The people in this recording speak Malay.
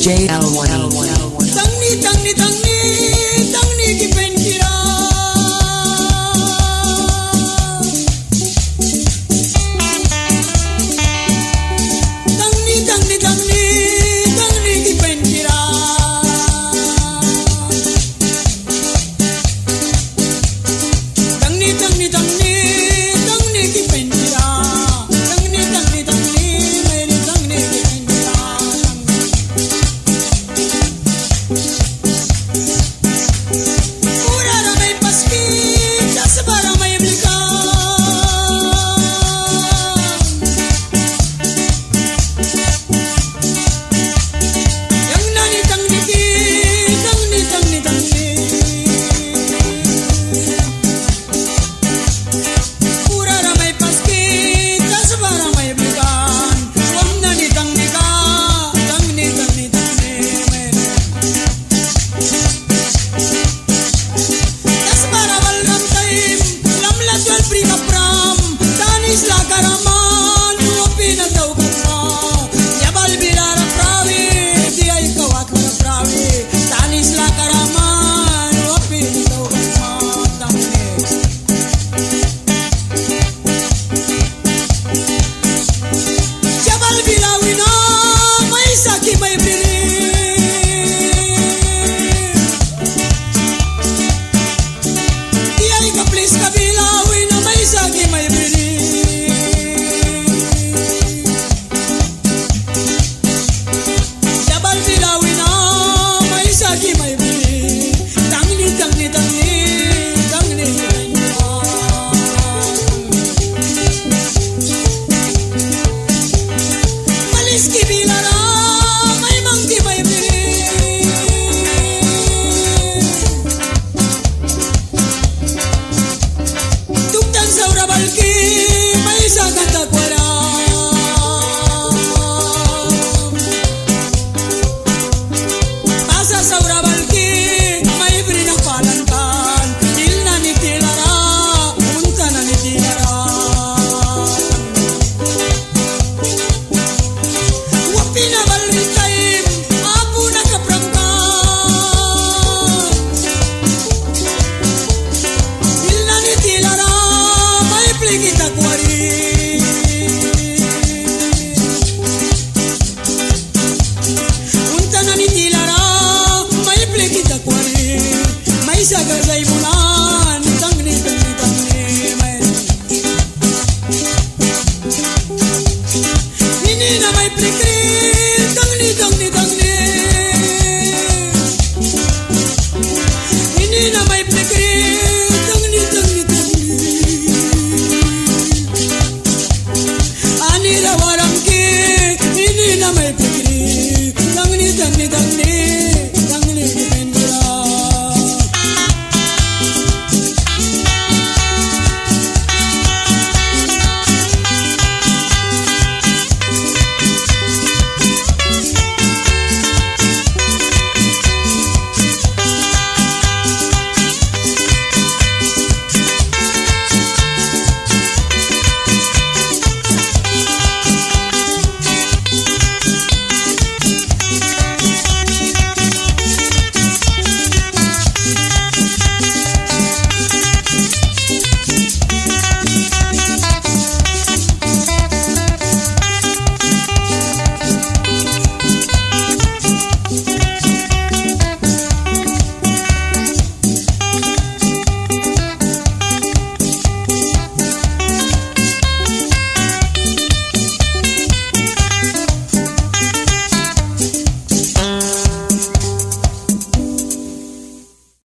DJ L1. Tangni tangni tangni tangni ki penjira. Tangni tangni tangni tangni ki penjira. Tangni tangni tangni tangni ki penjira. Tangni tangni tangni mere tangni ki penjira. Pura ramai paski, jas baramai belakang. Yang nani tangni ki, tangni tangni tangni. Pura ramai paski, jas baramai belakang. Yang nani tangni ka, tangni tangni tangni. Das barawal ram time, lam la jwal prima pram, danis la karaman, nuapi na daw kutma. Yabal bilara pravi, di ay kawat na pravi, danis la karaman, nuapi na daw kutma. Tangni. Yabal bilawi na, may saki may biri. Iyay ka please kabilawi na may sagi may bili. Yabal bilawi na may sagi may bili. Tangni tangni tangni tangni tangni. Malis ki bilara may mangki may bili. Tuktan saura balki may sagat takwara. Asa saura balki may brinang palantan. Ilna ni tilara, unta na ni tilara. Wapi na balritayim, apu na kaprangkan. Ilna ni tilara, may pligi takwari. Unta na ni tilara, may pligi takwari. May sagazay mulan, tangni tangni tangni. Nini na may plikri, tangni tangni tangni. Nini na may